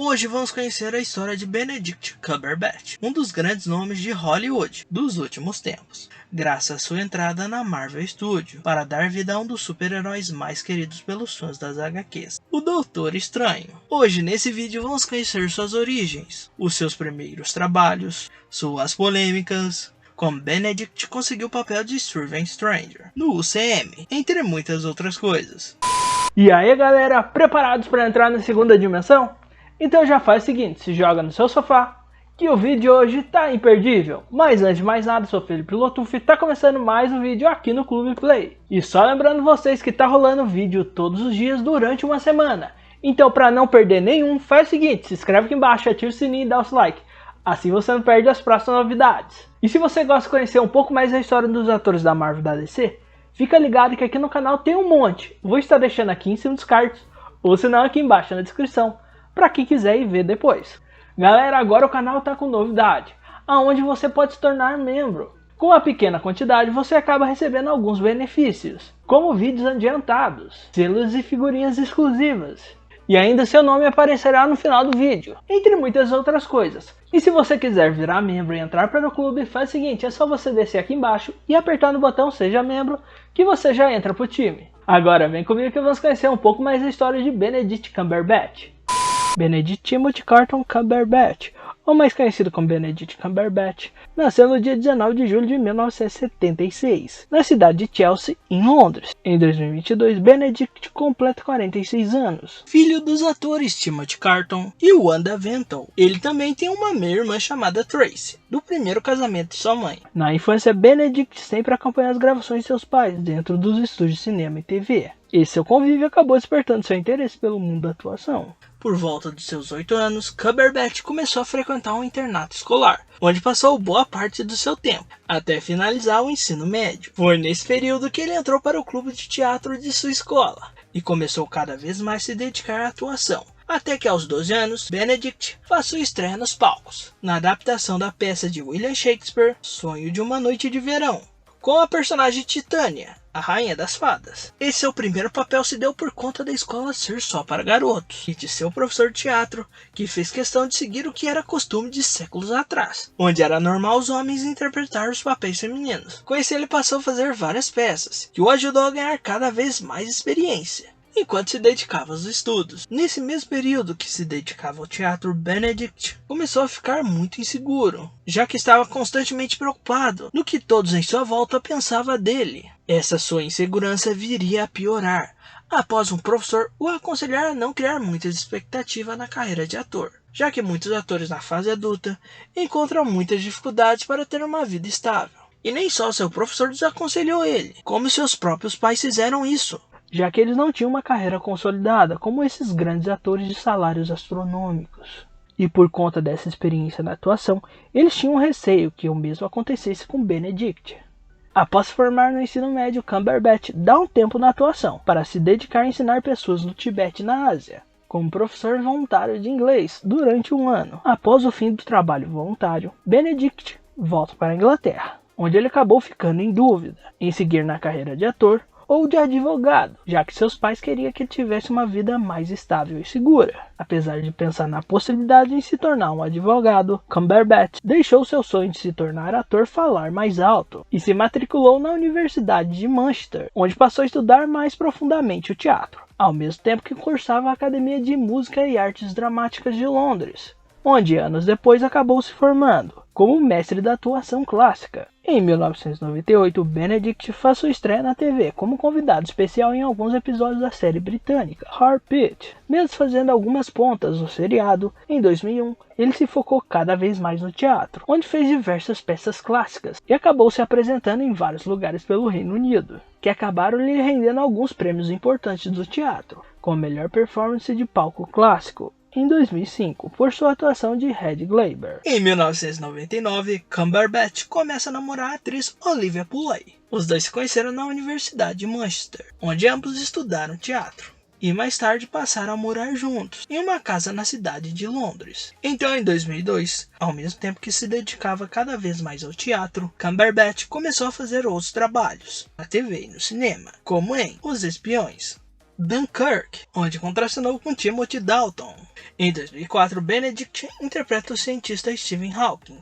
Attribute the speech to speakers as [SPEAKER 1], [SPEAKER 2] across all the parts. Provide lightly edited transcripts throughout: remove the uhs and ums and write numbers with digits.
[SPEAKER 1] Hoje vamos conhecer a história de Benedict Cumberbatch, um dos grandes nomes de Hollywood dos últimos tempos, graças à sua entrada na Marvel Studios para dar vida a um dos super-heróis mais queridos pelos fãs das HQs, o Doutor Estranho. Hoje nesse vídeo vamos conhecer suas origens, os seus primeiros trabalhos, suas polêmicas, como Benedict conseguiu o papel de Stephen Stranger no UCM, entre muitas outras coisas.
[SPEAKER 2] E aí galera, preparados para entrar na segunda dimensão? Então já faz o seguinte, se joga no seu sofá, que o vídeo de hoje tá imperdível. Mas antes de mais nada, sou Felipe Lotuf e tá começando mais um vídeo aqui no Clube Play. E só lembrando vocês que tá rolando vídeo todos os dias durante uma semana. Então para não perder nenhum, faz o seguinte, se inscreve aqui embaixo, ativa o sininho e dá o seu like. Assim você não perde as próximas novidades. E se você gosta de conhecer um pouco mais da história dos atores da Marvel e da DC, fica ligado que aqui no canal tem um monte. Vou estar deixando aqui em cima dos cards, ou se não aqui embaixo na descrição, para quem quiser ir ver depois. Galera, agora o canal está com novidade, aonde você pode se tornar membro. Com uma pequena quantidade você acaba recebendo alguns benefícios, como vídeos adiantados, selos e figurinhas exclusivas. E ainda seu nome aparecerá no final do vídeo, entre muitas outras coisas. E se você quiser virar membro e entrar para o clube, faz o seguinte, é só você descer aqui embaixo e apertar no botão Seja Membro, que você já entra pro time. Agora vem comigo que vamos conhecer um pouco mais a história de Benedict Cumberbatch. Benedict Timothy Carlton Cumberbatch, ou mais conhecido como Benedict Cumberbatch, nasceu no dia 19 de julho de 1976, na cidade de Chelsea, em Londres. Em 2022, Benedict completa 46 anos.
[SPEAKER 1] Filho dos atores Timothy Carlton e Wanda Venton, ele também tem uma meia-irmã chamada Tracy, do primeiro casamento de sua mãe.
[SPEAKER 2] Na infância, Benedict sempre acompanhou as gravações de seus pais dentro dos estúdios de cinema e TV. E seu convívio acabou despertando seu interesse pelo mundo da atuação.
[SPEAKER 1] Por volta dos seus 8 anos, Cumberbatch começou a frequentar um internato escolar, onde passou boa parte do seu tempo, até finalizar o ensino médio. Foi nesse período que ele entrou para o clube de teatro de sua escola, e começou cada vez mais a se dedicar à atuação. Até que aos 12 anos, Benedict faz sua estreia nos palcos, na adaptação da peça de William Shakespeare, Sonho de uma Noite de Verão, com a personagem Titânia, a Rainha das Fadas. Esse seu primeiro papel se deu por conta da escola ser só para garotos, e de seu professor de teatro, que fez questão de seguir o que era costume de séculos atrás, onde era normal os homens interpretar os papéis femininos. Com isso ele passou a fazer várias peças, que o ajudou a ganhar cada vez mais experiência, enquanto se dedicava aos estudos. Nesse mesmo período que se dedicava ao teatro, Benedict começou a ficar muito inseguro, já que estava constantemente preocupado no que todos em sua volta pensavam dele. Essa sua insegurança viria a piorar após um professor o aconselhar a não criar muitas expectativas na carreira de ator, já que muitos atores na fase adulta encontram muitas dificuldades para ter uma vida estável. E nem só seu professor desaconselhou ele, como seus próprios pais fizeram isso,
[SPEAKER 2] já que eles não tinham uma carreira consolidada como esses grandes atores de salários astronômicos. E por conta dessa experiência na atuação, eles tinham receio que o mesmo acontecesse com Benedict. Após se formar no ensino médio, Cumberbatch dá um tempo na atuação para se dedicar a ensinar pessoas no Tibete e na Ásia, como professor voluntário de inglês durante um ano. Após o fim do trabalho voluntário, Benedict volta para a Inglaterra, onde ele acabou ficando em dúvida em seguir na carreira de ator ou de advogado, já que seus pais queriam que ele tivesse uma vida mais estável e segura. Apesar de pensar na possibilidade de se tornar um advogado, Cumberbatch deixou seu sonho de se tornar ator falar mais alto e se matriculou na Universidade de Manchester, onde passou a estudar mais profundamente o teatro, ao mesmo tempo que cursava a Academia de Música e Artes Dramáticas de Londres, onde anos depois acabou se formando como mestre da atuação clássica. Em 1998, Benedict faz sua estreia na TV como convidado especial em alguns episódios da série britânica Heart Beat. Mesmo fazendo algumas pontas no seriado, em 2001 ele se focou cada vez mais no teatro, onde fez diversas peças clássicas e acabou se apresentando em vários lugares pelo Reino Unido, que acabaram lhe rendendo alguns prêmios importantes do teatro, como melhor performance de palco clássico em 2005, por sua atuação de Red Glaber.
[SPEAKER 1] Em 1999, Cumberbatch começa a namorar a atriz Olivia Pooley. Os dois se conheceram na Universidade de Manchester, onde ambos estudaram teatro, e mais tarde passaram a morar juntos, em uma casa na cidade de Londres. Então, em 2002, ao mesmo tempo que se dedicava cada vez mais ao teatro, Cumberbatch começou a fazer outros trabalhos, na TV e no cinema, como em Os Espiões, Dunkirk, onde contracenou com Timothy Dalton. Em 2004, Benedict interpreta o cientista Stephen Hawking,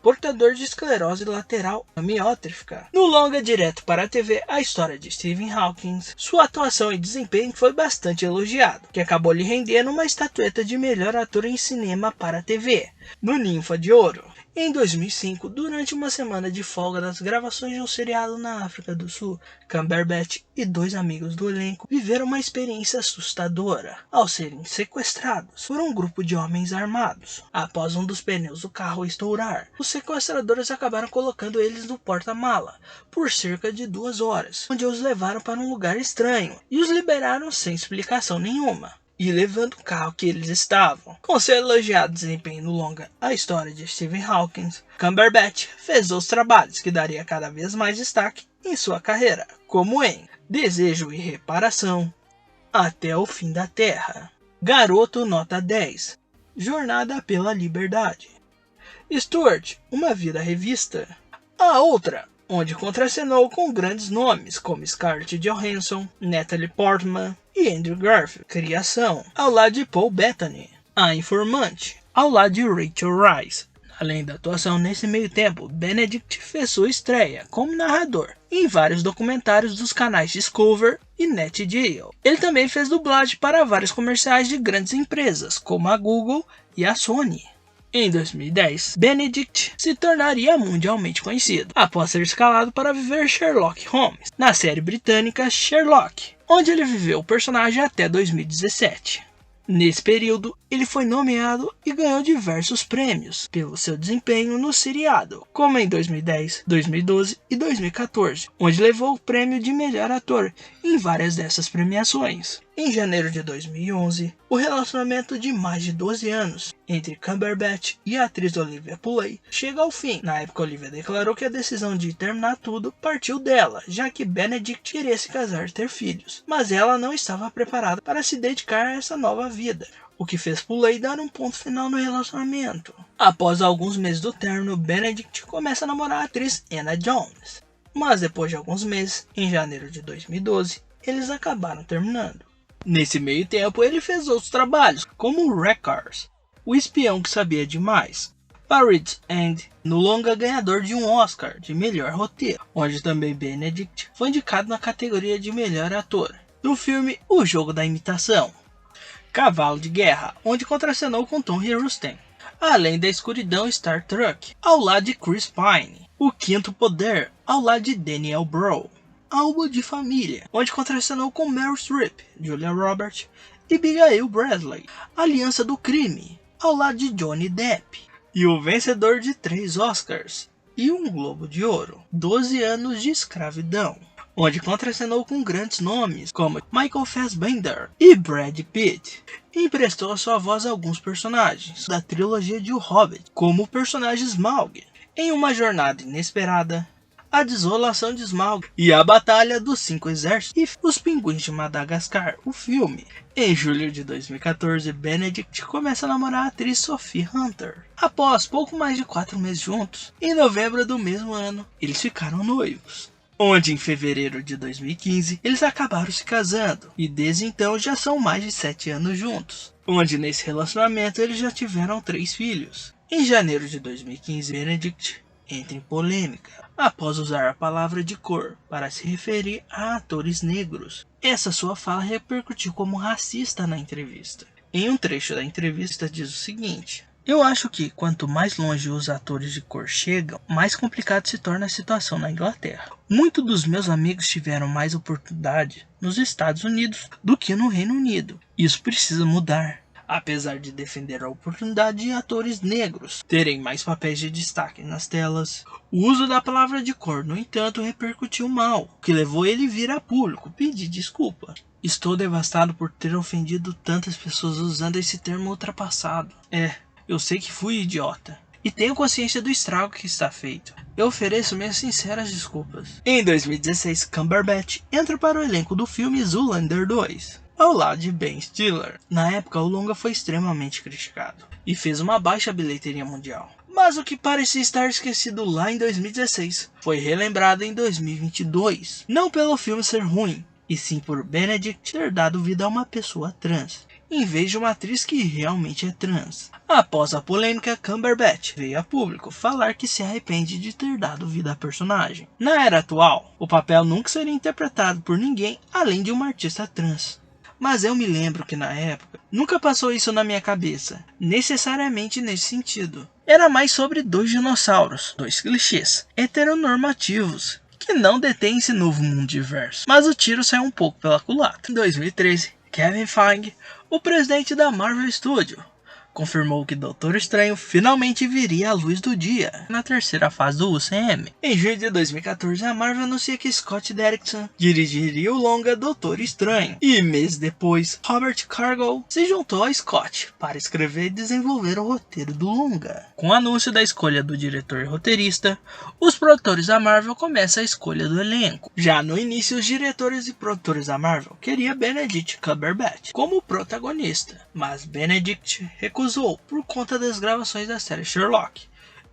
[SPEAKER 1] portador de esclerose lateral amiotrófica. No longa direto para a TV, a história de Stephen Hawking, sua atuação e desempenho foi bastante elogiado, que acabou lhe rendendo uma estatueta de melhor ator em cinema para a TV, no Ninfa de Ouro. Em 2005, durante uma semana de folga das gravações de um seriado na África do Sul, Cumberbatch e 2 amigos do elenco viveram uma experiência assustadora ao serem sequestrados por um grupo de homens armados. Após um dos pneus do carro estourar, os sequestradores acabaram colocando eles no porta-mala por cerca de 2 horas, onde os levaram para um lugar estranho e os liberaram sem explicação nenhuma, e levando o carro que eles estavam. Com seu elogiado desempenho no longa A História de Stephen Hawking, Cumberbatch fez outros trabalhos que daria cada vez mais destaque em sua carreira, como em Desejo e Reparação, Até o Fim da Terra, Garoto Nota 10, Jornada pela Liberdade, Stuart, Uma Vida Revista, a outra, onde contracenou com grandes nomes como Scarlett Johansson, Natalie Portman e Andrew Garfield, Criação, ao lado de Paul Bettany, A Informante, ao lado de Rachel Weisz. Além da atuação nesse meio tempo, Benedict fez sua estreia como narrador em vários documentários dos canais Discovery e Nat Geo. Ele também fez dublagem para vários comerciais de grandes empresas, como a Google e a Sony. Em 2010, Benedict se tornaria mundialmente conhecido, após ser escalado para viver Sherlock Holmes, na série britânica Sherlock, onde ele viveu o personagem até 2017. Nesse período, ele foi nomeado e ganhou diversos prêmios pelo seu desempenho no seriado, como em 2010, 2012 e 2014, onde levou o prêmio de melhor ator em várias dessas premiações. Em janeiro de 2011, o relacionamento de mais de 12 anos entre Cumberbatch e a atriz Olivia Pooley chega ao fim. Na época, Olivia declarou que a decisão de terminar tudo partiu dela, já que Benedict iria se casar e ter filhos, mas ela não estava preparada para se dedicar a essa nova vida, o que fez Pooley dar um ponto final no relacionamento. Após alguns meses do término, Benedict começa a namorar a atriz Anna Jones, mas depois de alguns meses, em janeiro de 2012, eles acabaram terminando. Nesse meio tempo, ele fez outros trabalhos, como Wreckers, O Espião que Sabia Demais, Paris End, no longa ganhador de um Oscar de melhor roteiro, onde também Benedict foi indicado na categoria de melhor ator, no filme O Jogo da Imitação, Cavalo de Guerra, onde contracenou com Tom Hiddleston, além da Escuridão Star Trek, ao lado de Chris Pine, O Quinto Poder, ao lado de Daniel Brühl, Algo de Família, onde contracenou com Meryl Streep, Julia Roberts e Abigail Breslin, Aliança do Crime, ao lado de Johnny Depp, e o vencedor de 3 Oscars e um Globo de Ouro, 12 Anos de Escravidão, onde contracenou com grandes nomes como Michael Fassbender e Brad Pitt, e emprestou a sua voz a alguns personagens da trilogia de O Hobbit, como o personagem Smaug, em Uma Jornada Inesperada, A Desolação de Smaug e A Batalha dos 5 Exércitos e Os Pinguins de Madagascar, o filme. Em julho de 2014, Benedict começa a namorar a atriz Sophie Hunter. Após pouco mais de 4 meses juntos, em novembro do mesmo ano, eles ficaram noivos, onde em fevereiro de 2015 eles acabaram se casando, e desde então já são mais de 7 anos juntos, onde nesse relacionamento eles já tiveram 3 filhos. Em janeiro de 2015, Benedict entra em polêmica após usar a palavra de cor para se referir a atores negros. Essa sua fala repercutiu como racista na entrevista. Em um trecho da entrevista diz o seguinte: "Eu acho que quanto mais longe os atores de cor chegam, mais complicado se torna a situação na Inglaterra. Muitos dos meus amigos tiveram mais oportunidade nos Estados Unidos do que no Reino Unido. Isso precisa mudar. Apesar de defender a oportunidade de atores negros terem mais papéis de destaque nas telas, o uso da palavra de cor, no entanto, repercutiu mal, o que levou ele a vir a público pedir desculpa. Estou devastado por ter ofendido tantas pessoas usando esse termo ultrapassado. Eu sei que fui idiota e tenho consciência do estrago que está feito. Eu ofereço minhas sinceras desculpas." Em 2016, Cumberbatch entra para o elenco do filme Zoolander 2. Ao lado de Ben Stiller. Na época, o longa foi extremamente criticado e fez uma baixa bilheteria mundial. Mas o que parecia estar esquecido lá em 2016 foi relembrado em 2022. Não pelo filme ser ruim, e sim por Benedict ter dado vida a uma pessoa trans, em vez de uma atriz que realmente é trans. Após a polêmica, Cumberbatch veio a público falar que se arrepende de ter dado vida à personagem. Na era atual, o papel nunca seria interpretado por ninguém além de uma artista trans. Mas eu me lembro que na época, nunca passou isso na minha cabeça, necessariamente nesse sentido. Era mais sobre dois dinossauros, dois clichês, heteronormativos, que não detêm esse novo mundo diverso. Mas o tiro saiu um pouco pela culatra. Em 2013, Kevin Feige, o presidente da Marvel Studios, confirmou que Doutor Estranho finalmente viria à luz do dia na terceira fase do UCM. Em junho de 2014, a Marvel anuncia que Scott Derrickson dirigiria o longa Doutor Estranho. E meses depois, Robert Cargill se juntou a Scott para escrever e desenvolver o roteiro do longa. Com o anúncio da escolha do diretor e roteirista, os produtores da Marvel começam a escolha do elenco. Já no início, os diretores e produtores da Marvel queriam Benedict Cumberbatch como protagonista, mas Benedict recusou por conta das gravações da série Sherlock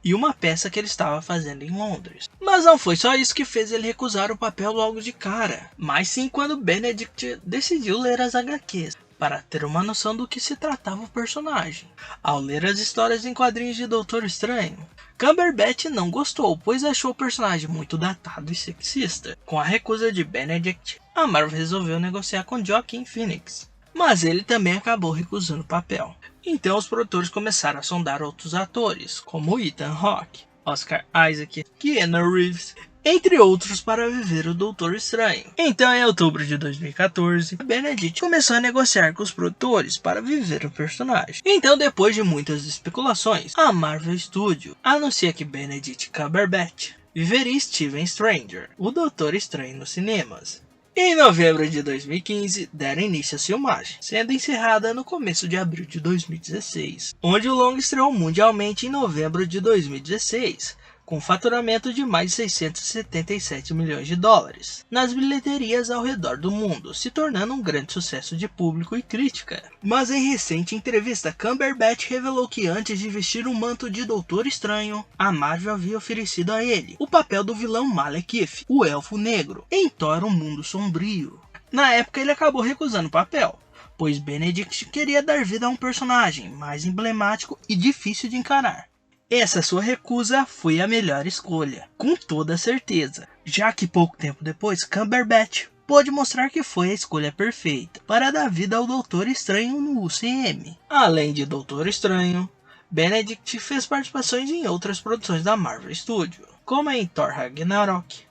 [SPEAKER 1] e uma peça que ele estava fazendo em Londres. Mas não foi só isso que fez ele recusar o papel logo de cara, mas sim quando Benedict decidiu ler as HQs para ter uma noção do que se tratava o personagem. Ao ler as histórias em quadrinhos de Doutor Estranho, Cumberbatch não gostou, pois achou o personagem muito datado e sexista. Com a recusa de Benedict, a Marvel resolveu negociar com Joaquin Phoenix, mas ele também acabou recusando o papel. Então os produtores começaram a sondar outros atores, como Ethan Hawke, Oscar Isaac, Keanu Reeves, entre outros, para viver o Doutor Estranho. Então, em outubro de 2014, Benedict começou a negociar com os produtores para viver o personagem. Então, depois de muitas especulações, a Marvel Studios anuncia que Benedict Cumberbatch viveria Stephen Stranger, o Doutor Estranho, nos cinemas. Em novembro de 2015, deram início às filmagens, sendo encerrada no começo de abril de 2016, onde o longa estreou mundialmente em novembro de 2016, com faturamento de mais de 677 milhões de dólares nas bilheterias ao redor do mundo, se tornando um grande sucesso de público e crítica. Mas em recente entrevista, Cumberbatch revelou que antes de vestir o manto de Doutor Estranho, a Marvel havia oferecido a ele o papel do vilão Malekith, o Elfo Negro, em Thor: O Mundo Sombrio. Na época ele acabou recusando o papel, pois Benedict queria dar vida a um personagem mais emblemático e difícil de encarar. Essa sua recusa foi a melhor escolha, com toda certeza, já que pouco tempo depois Cumberbatch pôde mostrar que foi a escolha perfeita para dar vida ao Doutor Estranho no UCM. Além de Doutor Estranho, Benedict fez participações em outras produções da Marvel Studios, como em Thor Ragnarok,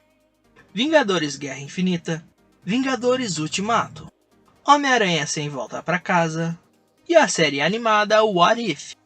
[SPEAKER 1] Vingadores Guerra Infinita, Vingadores Ultimato, Homem-Aranha Sem Volta para Casa e a série animada What If.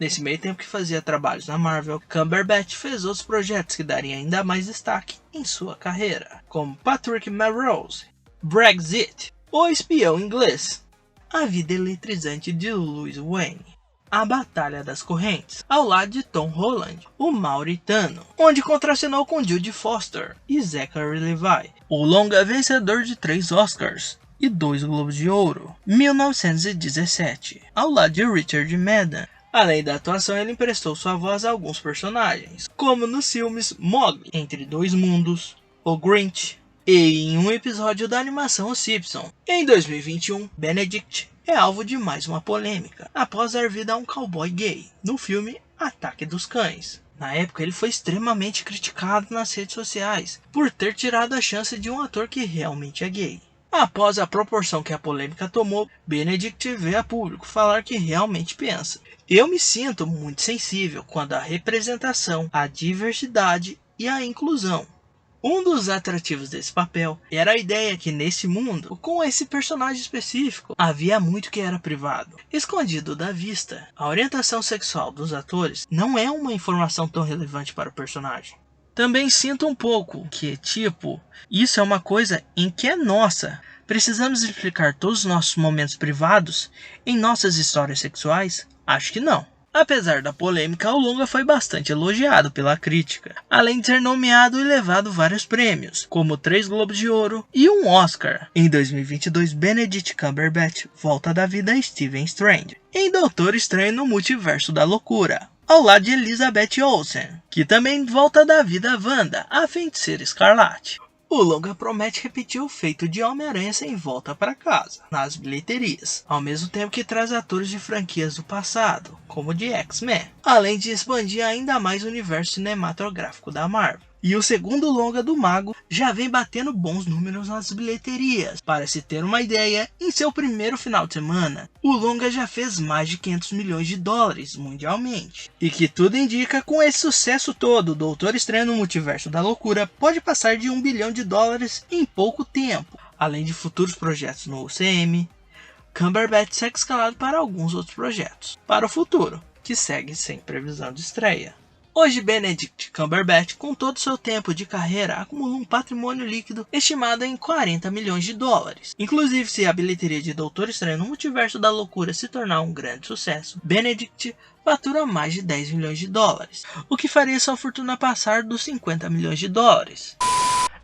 [SPEAKER 1] Nesse meio tempo que fazia trabalhos na Marvel, Cumberbatch fez outros projetos que dariam ainda mais destaque em sua carreira, como Patrick Melrose, Brexit, O Espião Inglês, A Vida Eletrizante de Louis Wayne, A Batalha das Correntes, ao lado de Tom Holland, O Mauritano, onde contracenou com Jodie Foster e Zachary Levi, o longa vencedor de 3 Oscars e 2 Globos de Ouro, 1917, ao lado de Richard Madden. Além da atuação, ele emprestou sua voz a alguns personagens, como nos filmes Mowgli, Entre Dois Mundos, O Grinch e em um episódio da animação Os Simpsons. Em 2021, Benedict é alvo de mais uma polêmica, após dar vida a um cowboy gay, no filme Ataque dos Cães. Na época, ele foi extremamente criticado nas redes sociais, por ter tirado a chance de um ator que realmente é gay. Após a proporção que a polêmica tomou, Benedict veio a público falar que realmente pensa: eu me sinto muito sensível quando a representação, a diversidade e a inclusão. Um dos atrativos desse papel era a ideia que nesse mundo, com esse personagem específico, havia muito que era privado, escondido da vista. A orientação sexual dos atores não é uma informação tão relevante para o personagem. Também sinto um pouco que, isso é uma coisa em que é nossa. Precisamos explicar todos os nossos momentos privados em nossas histórias sexuais? Acho que não. Apesar da polêmica, o longa foi bastante elogiado pela crítica, além de ser nomeado e levado vários prêmios, como 3 Globos de Ouro e um Oscar. Em 2022, Benedict Cumberbatch volta da vida a Stephen Strange, em Doutor Estranho no Multiverso da Loucura, ao lado de Elizabeth Olsen, que também volta da vida a Wanda, a Feiticeira Escarlate. O longa promete repetir o feito de Homem-Aranha Sem Volta para Casa nas bilheterias, ao mesmo tempo que traz atores de franquias do passado, como de X-Men, além de expandir ainda mais o universo cinematográfico da Marvel. E o segundo longa do Mago já vem batendo bons números nas bilheterias. Para se ter uma ideia, em seu primeiro final de semana, o longa já fez mais de 500 milhões de dólares mundialmente. E que tudo indica, com esse sucesso todo, Doutor Estranho no Multiverso da Loucura pode passar de 1 bilhão de dólares em pouco tempo, além de futuros projetos no UCM. Cumberbatch segue escalado para alguns outros projetos para o futuro, que segue sem previsão de estreia. Hoje, Benedict Cumberbatch, com todo o seu tempo de carreira, acumula um patrimônio líquido estimado em 40 milhões de dólares. Inclusive, se a bilheteria de Doutor Estranho no Multiverso da Loucura se tornar um grande sucesso, Benedict fatura mais de 10 milhões de dólares, o que faria sua fortuna passar dos 50 milhões de dólares.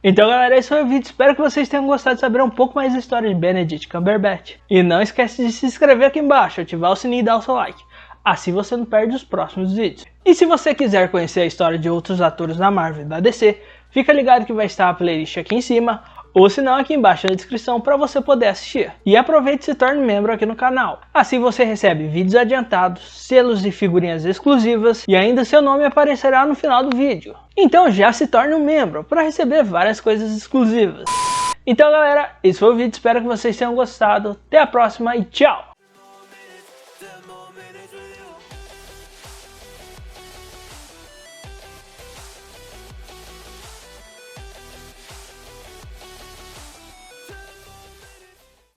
[SPEAKER 2] Então galera, esse foi o vídeo, espero que vocês tenham gostado de saber um pouco mais da história de Benedict Cumberbatch. E não esquece de se inscrever aqui embaixo, ativar o sininho e dar o seu like. Assim você não perde os próximos vídeos. E se você quiser conhecer a história de outros atores da Marvel e da DC, fica ligado que vai estar a playlist aqui em cima, ou se não aqui embaixo na descrição para você poder assistir. E aproveite e se torne membro aqui no canal. Assim você recebe vídeos adiantados, selos e figurinhas exclusivas e ainda seu nome aparecerá no final do vídeo. Então já se torne um membro para receber várias coisas exclusivas. Então galera, esse foi o vídeo, espero que vocês tenham gostado. Até a próxima e tchau!